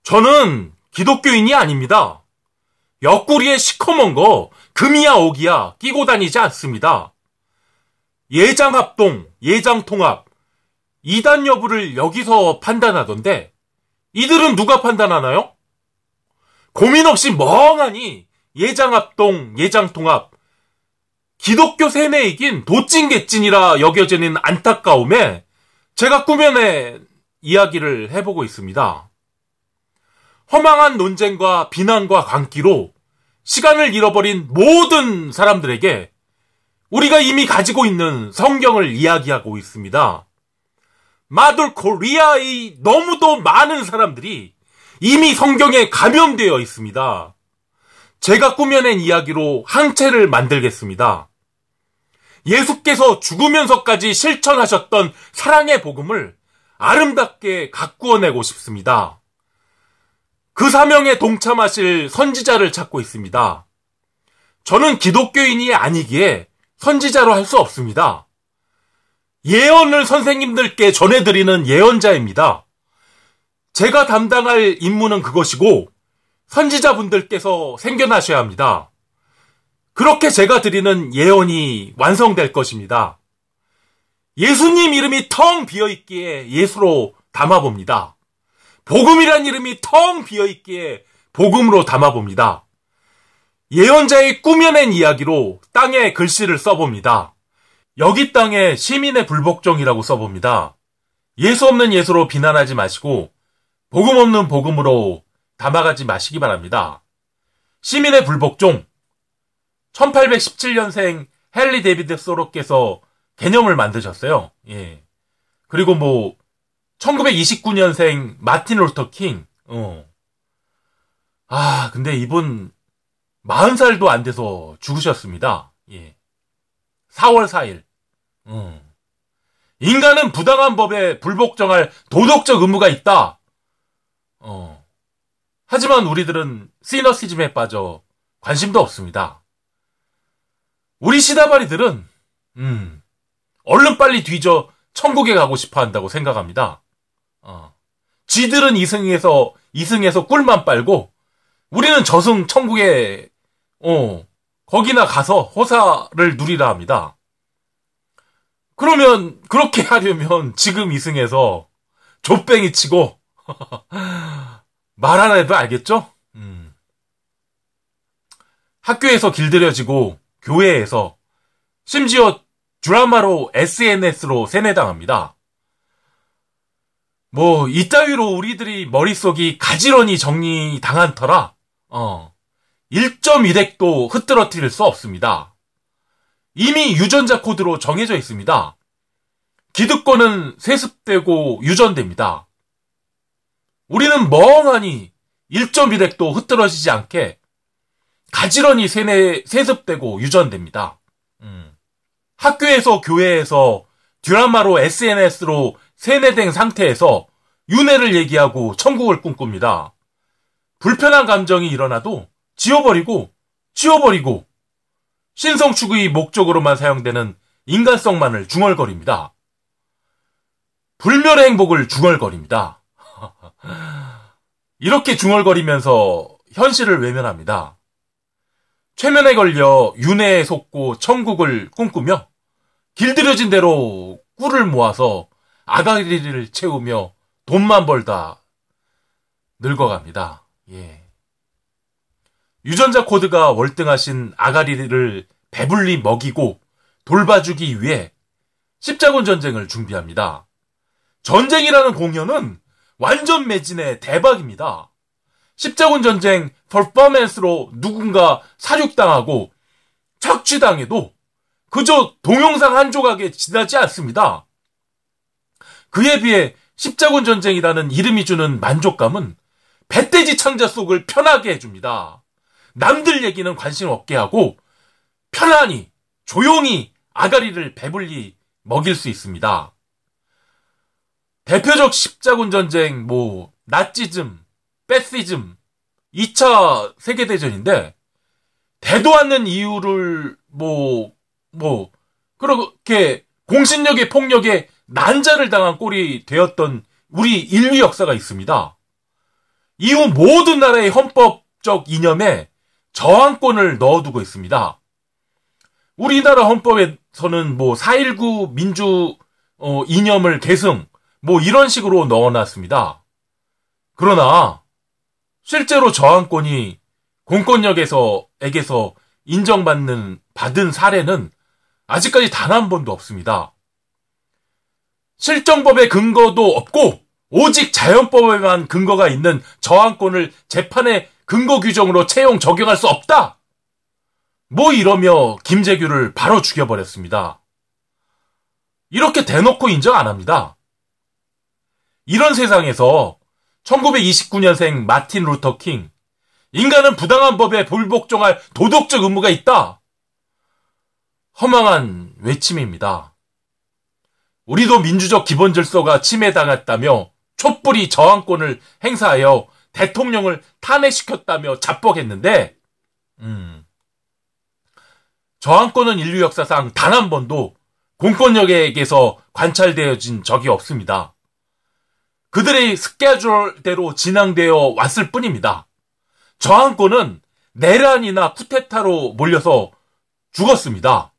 저는 기독교인이 아닙니다. 옆구리에 시커먼 거 금이야 옥이야 끼고 다니지 않습니다. 예장합동, 예장통합, 이단 여부를 여기서 판단하던데 이들은 누가 판단하나요? 고민 없이 멍하니 예장합동, 예장통합, 기독교 세뇌이긴 도찐개찐이라 여겨지는 안타까움에 제가 꾸며낸 이야기를 해보고 있습니다. 허망한 논쟁과 비난과 광기로 시간을 잃어버린 모든 사람들에게 우리가 이미 가지고 있는 성경을 이야기하고 있습니다. 마돌 코리아의 너무도 많은 사람들이 이미 성경에 감염되어 있습니다. 제가 꾸며낸 이야기로 항체를 만들겠습니다. 예수께서 죽으면서까지 실천하셨던 사랑의 복음을 아름답게 가꾸어내고 싶습니다. 그 사명에 동참하실 선지자를 찾고 있습니다. 저는 기독교인이 아니기에 선지자로 할 수 없습니다. 예언을 선생님들께 전해드리는 예언자입니다. 제가 담당할 임무는 그것이고 선지자분들께서 생겨나셔야 합니다. 그렇게 제가 드리는 예언이 완성될 것입니다. 예수님 이름이 텅 비어있기에 예수로 담아봅니다. 복음이란 이름이 텅 비어있기에 복음으로 담아봅니다. 예언자의 꾸며낸 이야기로 땅에 글씨를 써봅니다. 여기 땅에 시민의 불복종이라고 써봅니다. 예수 없는 예수로 비난하지 마시고 복음 없는 복음으로 담아가지 마시기 바랍니다. 시민의 불복종, 1817년생 헨리 데이비드 소로께서 개념을 만드셨어요. 예. 그리고 1929년생 마틴 루터 킹. 근데 이분 40살도 안 돼서 죽으셨습니다. 예. 4월 4일. 인간은 부당한 법에 불복종할 도덕적 의무가 있다. 하지만 우리들은 시너시즘에 빠져 관심도 없습니다. 우리 시다바리들은 얼른 빨리 뒤져 천국에 가고 싶어 한다고 생각합니다. 쥐들은 이승에서 꿀만 빨고 우리는 저승 천국에 거기나 가서 호사를 누리라 합니다. 그러면 그렇게 하려면 지금 이승에서 좆뱅이 치고 말 안 해도 알겠죠? 학교에서 길들여지고 교회에서 심지어 드라마로 SNS로 세뇌당합니다. 이따위로 우리들이 머릿속이 가지런히 정리당한 터라 1.1핵도 흐트러뜨릴 수 없습니다. 이미 유전자 코드로 정해져 있습니다. 기득권은 세습되고 유전됩니다. 우리는 멍하니 1.1핵도 흐트러지지 않게 가지런히 세습되고 유전됩니다. 학교에서 교회에서 드라마로 SNS로 세뇌된 상태에서 윤회를 얘기하고 천국을 꿈꿉니다. 불편한 감정이 일어나도 지워버리고 신성축의 목적으로만 사용되는 인간성만을 중얼거립니다. 불멸의 행복을 중얼거립니다. 이렇게 중얼거리면서 현실을 외면합니다. 최면에 걸려 윤회에 속고 천국을 꿈꾸며 길들여진 대로 꿀을 모아서 아가리를 채우며 돈만 벌다 늙어갑니다. 예. 유전자 코드가 월등하신 아가리를 배불리 먹이고 돌봐주기 위해 십자군 전쟁을 준비합니다. 전쟁이라는 공연은 완전 매진의 대박입니다. 십자군 전쟁 퍼포먼스로 누군가 사륙당하고 착취당해도 그저 동영상 한 조각에 지나지 않습니다. 그에 비해 십자군 전쟁이라는 이름이 주는 만족감은 배돼지 창자 속을 편하게 해줍니다. 남들 얘기는 관심 없게 하고 편안히 조용히 아가리를 배불리 먹일 수 있습니다. 대표적 십자군 전쟁 나치즘, 패시즘 2차 세계대전인데 대도 않는 이유를 그렇게 공신력의 폭력에 난자를 당한 꼴이 되었던 우리 인류 역사가 있습니다. 이후 모든 나라의 헌법적 이념에 저항권을 넣어두고 있습니다. 우리나라 헌법에서는 4.19 민주 이념을 계승 이런 식으로 넣어놨습니다. 그러나 실제로 저항권이 공권력에게서 받은 사례는 아직까지 단 한 번도 없습니다. 실정법의 근거도 없고 오직 자연법에만 근거가 있는 저항권을 재판의 근거 규정으로 채용 적용할 수 없다. 이러며 김재규를 바로 죽여버렸습니다. 이렇게 대놓고 인정 안 합니다. 이런 세상에서 1929년생 마틴 루터 킹, 인간은 부당한 법에 불복종할 도덕적 의무가 있다. 허망한 외침입니다. 우리도 민주적 기본 질서가 침해당했다며 촛불이 저항권을 행사하여 대통령을 탄핵시켰다며 자뻑했는데 저항권은 인류 역사상 단 한 번도 공권력에게서 관찰되어진 적이 없습니다. 그들의 스케줄대로 진행되어 왔을 뿐입니다. 저항권은 내란이나 쿠데타로 몰려서 죽었습니다.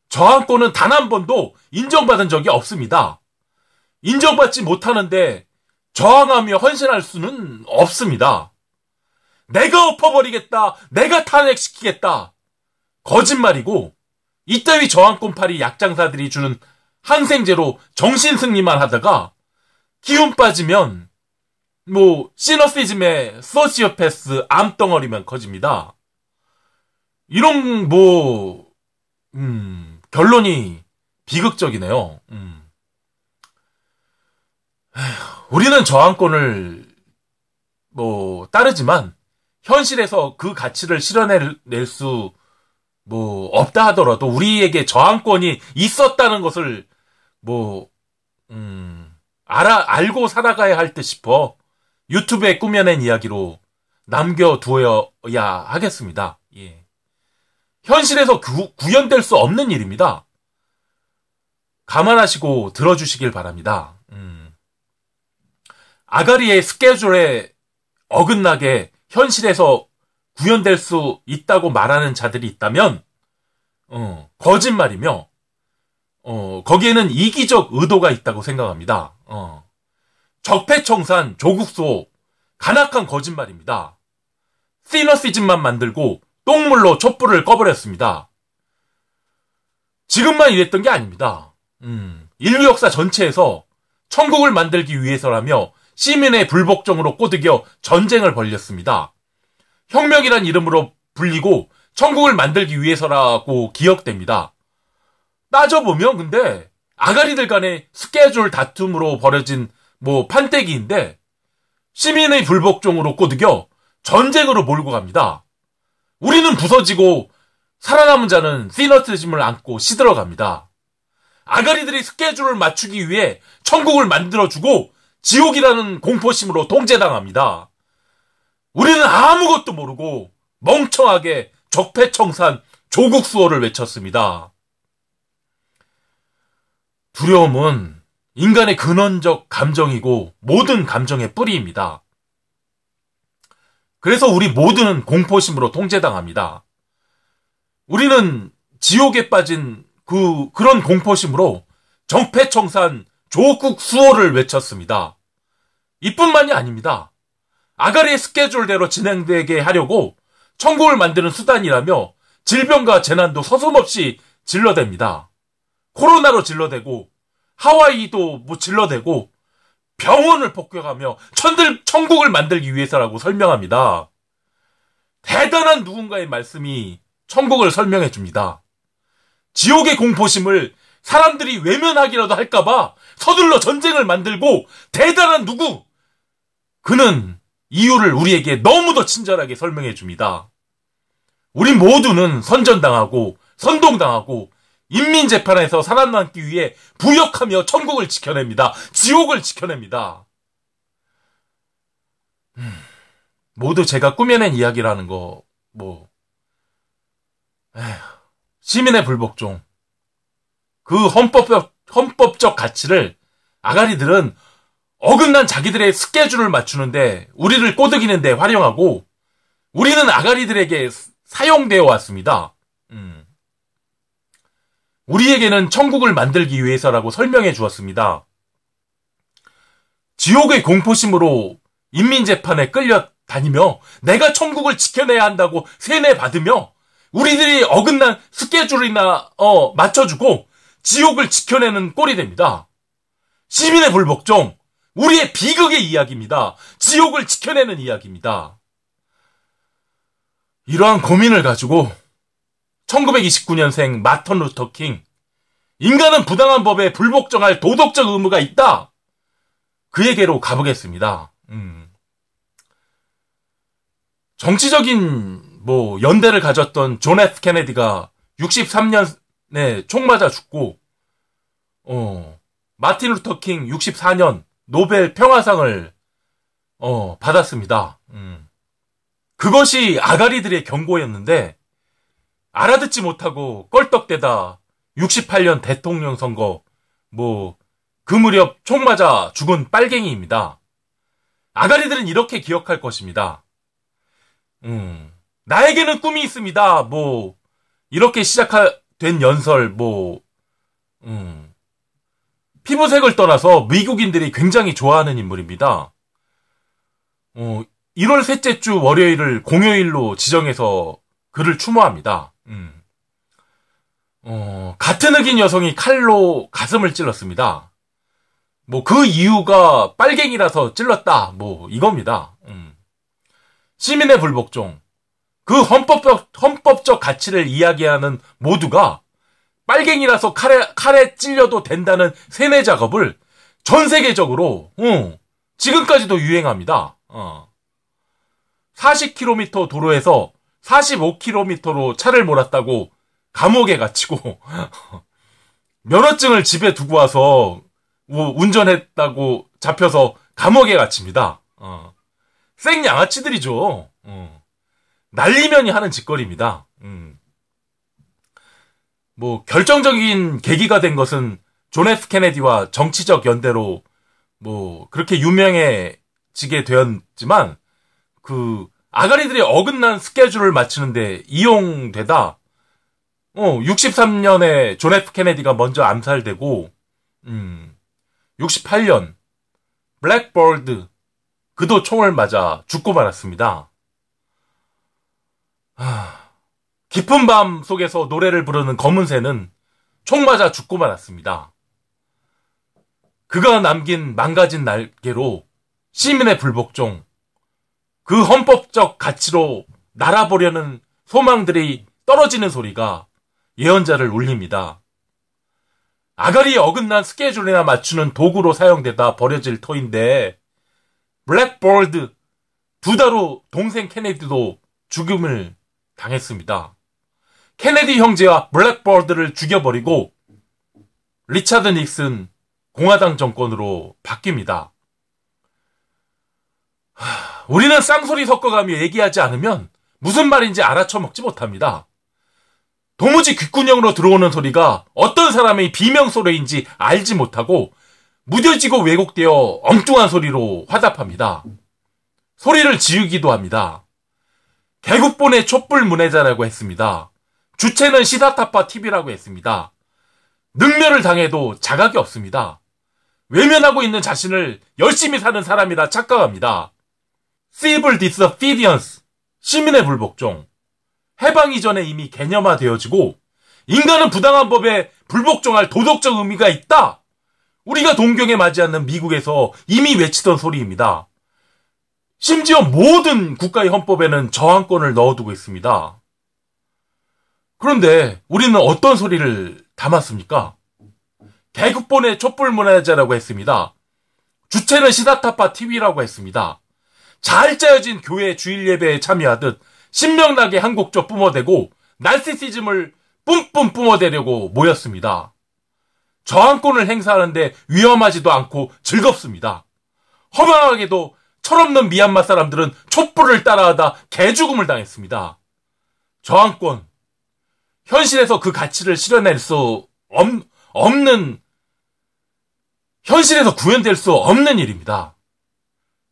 저항권은 단 한 번도 인정받은 적이 없습니다. 인정받지 못하는데 저항하며 헌신할 수는 없습니다. 내가 엎어버리겠다, 내가 탄핵시키겠다. 거짓말이고 이따위 저항권파리 약장사들이 주는 항생제로 정신승리만 하다가 기운 빠지면 시너시즘의 소시오패스 암덩어리만 커집니다. 이런 결론이 비극적이네요. 우리는 저항권을 따르지만 현실에서 그 가치를 실현낼 수 없다 하더라도 우리에게 저항권이 있었다는 것을 알고 살아가야 할 듯 싶어 유튜브에 꾸며낸 이야기로 남겨두어야 하겠습니다. 예. 현실에서 구현될 수 없는 일입니다. 감안하시고 들어주시길 바랍니다. 아가리의 스케줄에 어긋나게 현실에서 구현될 수 있다고 말하는 자들이 있다면 거짓말이며 거기에는 이기적 의도가 있다고 생각합니다. 적폐청산, 조국수호, 간악한 거짓말입니다. 시너시즘만 만들고 똥물로 촛불을 꺼버렸습니다. 지금만 이랬던 게 아닙니다. 인류 역사 전체에서 천국을 만들기 위해서라며 시민의 불복종으로 꼬드겨 전쟁을 벌였습니다. 혁명이란 이름으로 불리고 천국을 만들기 위해서라고 기억됩니다. 따져보면 근데 아가리들 간의 스케줄 다툼으로 벌어진 판때기인데 시민의 불복종으로 꼬드겨 전쟁으로 몰고 갑니다. 우리는 부서지고 살아남은 자는 시너시즘을 안고 시들어갑니다. 아가리들이 스케줄을 맞추기 위해 천국을 만들어주고 지옥이라는 공포심으로 통제당합니다. 우리는 아무것도 모르고 멍청하게 적폐청산, 조국수호를 외쳤습니다. 두려움은 인간의 근원적 감정이고 모든 감정의 뿌리입니다. 그래서 우리 모두는 공포심으로 통제당합니다. 우리는 지옥에 빠진 그런 공포심으로 적폐청산, 조국수호를 외쳤습니다. 이뿐만이 아닙니다. 아가리의 스케줄대로 진행되게 하려고 천국을 만드는 수단이라며 질병과 재난도 서슴없이 질러댑니다. 코로나로 질러대고 하와이도 질러대고 병원을 폭격하며 천국을 만들기 위해서라고 설명합니다. 대단한 누군가의 말씀이 천국을 설명해 줍니다. 지옥의 공포심을 사람들이 외면하기라도 할까봐 서둘러 전쟁을 만들고 대단한 누구, 그는 이유를 우리에게 너무도 친절하게 설명해 줍니다. 우리 모두는 선전당하고 선동당하고 인민재판에서 살아남기 위해 부역하며 천국을 지켜냅니다. 지옥을 지켜냅니다. 모두 제가 꾸며낸 이야기라는 거, 시민의 불복종, 그 헌법적 가치를 아가리들은 어긋난 자기들의 스케줄을 맞추는데 우리를 꼬드기는데 활용하고 우리는 아가리들에게 사용되어 왔습니다. 우리에게는 천국을 만들기 위해서라고 설명해 주었습니다. 지옥의 공포심으로 인민재판에 끌려다니며 내가 천국을 지켜내야 한다고 세뇌받으며 우리들이 어긋난 스케줄이나 맞춰주고 지옥을 지켜내는 꼴이 됩니다. 시민의 불복종, 우리의 비극의 이야기입니다. 지옥을 지켜내는 이야기입니다. 이러한 고민을 가지고 1929년생 마틴 루터 킹, 인간은 부당한 법에 불복종할 도덕적 의무가 있다. 그에게로 가보겠습니다. 정치적인 연대를 가졌던 존 F 케네디가 63년에 총 맞아 죽고 마틴 루터 킹 64년 노벨 평화상을 받았습니다. 그것이 아가리들의 경고였는데 알아듣지 못하고 껄떡대다 68년 대통령 선거 그 무렵 총 맞아 죽은 빨갱이입니다. 아가리들은 이렇게 기억할 것입니다. 나에게는 꿈이 있습니다. 이렇게 시작된 연설, 피부색을 떠나서 미국인들이 굉장히 좋아하는 인물입니다. 1월 셋째 주 월요일을 공휴일로 지정해서 그를 추모합니다. 같은 흑인 여성이 칼로 가슴을 찔렀습니다. 그 이유가 빨갱이라서 찔렀다. 이겁니다. 시민의 불복종. 그 헌법적 가치를 이야기하는 모두가 빨갱이라서 칼에 찔려도 된다는 세뇌 작업을 전 세계적으로, 지금까지도 유행합니다. 40km 도로에서 45km로 차를 몰았다고 감옥에 갇히고, 면허증을 집에 두고 와서 운전했다고 잡혀서 감옥에 갇힙니다. 생양아치들이죠. 난리면이 하는 짓거리입니다. 결정적인 계기가 된 것은 존 F 케네디와 정치적 연대로 그렇게 유명해지게 되었지만 아가리들의 어긋난 스케줄을 맞추는데 이용되다 63년에 존 F 케네디가 먼저 암살되고 68년 블랙버드 그도 총을 맞아 죽고 말았습니다. 깊은 밤 속에서 노래를 부르는 검은새는 총 맞아 죽고 말았습니다. 그가 남긴 망가진 날개로 시민의 불복종, 그 헌법적 가치로 날아보려는 소망들이 떨어지는 소리가 예언자를 울립니다. 아가리의 어긋난 스케줄이나 맞추는 도구로 사용되다 버려질 터인데 블랙버드 두 달 후 동생 케네디도 죽음을 당했습니다. 케네디 형제와 블랙버드를 죽여버리고 리차드 닉슨 공화당 정권으로 바뀝니다. 우리는 쌍소리 섞어가며 얘기하지 않으면 무슨 말인지 알아쳐먹지 못합니다. 도무지 귓구녕으로 들어오는 소리가 어떤 사람의 비명소리인지 알지 못하고 무뎌지고 왜곡되어 엉뚱한 소리로 화답합니다. 소리를 지우기도 합니다. 개국본의 촛불 문해자라고 했습니다. 주체는 시사타파 TV라고 했습니다. 능멸을 당해도 자각이 없습니다. 외면하고 있는 자신을 열심히 사는 사람이라 착각합니다. Civil Disobedience, 시민의 불복종. 해방 이전에 이미 개념화되어지고 인간은 부당한 법에 불복종할 도덕적 의미가 있다. 우리가 동경에 맞지 않는 미국에서 이미 외치던 소리입니다. 심지어 모든 국가의 헌법에는 저항권을 넣어두고 있습니다. 그런데 우리는 어떤 소리를 담았습니까? 개국본의 촛불 문화자라고 했습니다. 주체는 시사타파 TV라고 했습니다. 잘 짜여진 교회 주일 예배에 참여하듯 신명나게 한 곡조 뿜어대고 나르시시즘을 뿜뿜 뿜어대려고 모였습니다. 저항권을 행사하는데 위험하지도 않고 즐겁습니다. 허망하게도 철없는 미얀마 사람들은 촛불을 따라하다 개죽음을 당했습니다. 저항권, 현실에서 그 가치를 실현할 수 없는 현실에서 구현될 수 없는 일입니다.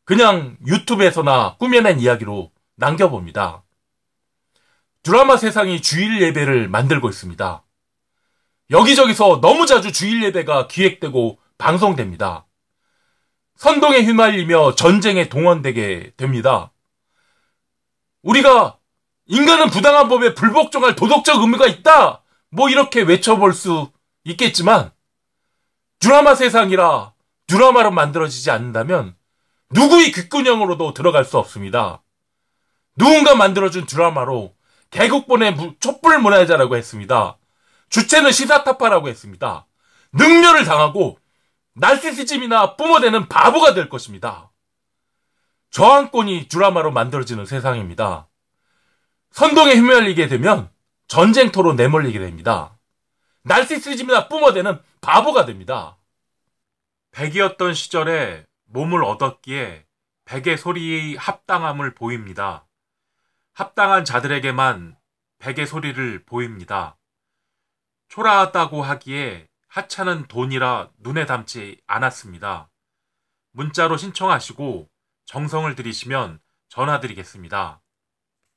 그냥 유튜브에서나 꾸며낸 이야기로 남겨봅니다. 드라마 세상이 주일 예배를 만들고 있습니다. 여기저기서 너무 자주 주일 예배가 기획되고 방송됩니다. 선동에 휘말리며 전쟁에 동원되게 됩니다. 우리가 인간은 부당한 법에 불복종할 도덕적 의무가 있다! 뭐 이렇게 외쳐볼 수 있겠지만 드라마 세상이라 드라마로 만들어지지 않는다면 누구의 귓구녕으로도 들어갈 수 없습니다. 누군가 만들어준 드라마로 개국본의 촛불 문화자라고 했습니다. 주체는 시사타파라고 했습니다. 능멸을 당하고 나르시시즘이나 뿜어대는 바보가 될 것입니다. 저항권이 드라마로 만들어지는 세상입니다. 선동에 휘말리게 되면 전쟁터로 내몰리게 됩니다. 나르시시즘이나 뿜어대는 바보가 됩니다. 백이었던 시절에 몸을 얻었기에 백의 소리의 합당함을 보입니다. 합당한 자들에게만 백의 소리를 보입니다. 초라하다고 하기에 하찮은 돈이라 눈에 담지 않았습니다. 문자로 신청하시고 정성을 들이시면 전화드리겠습니다.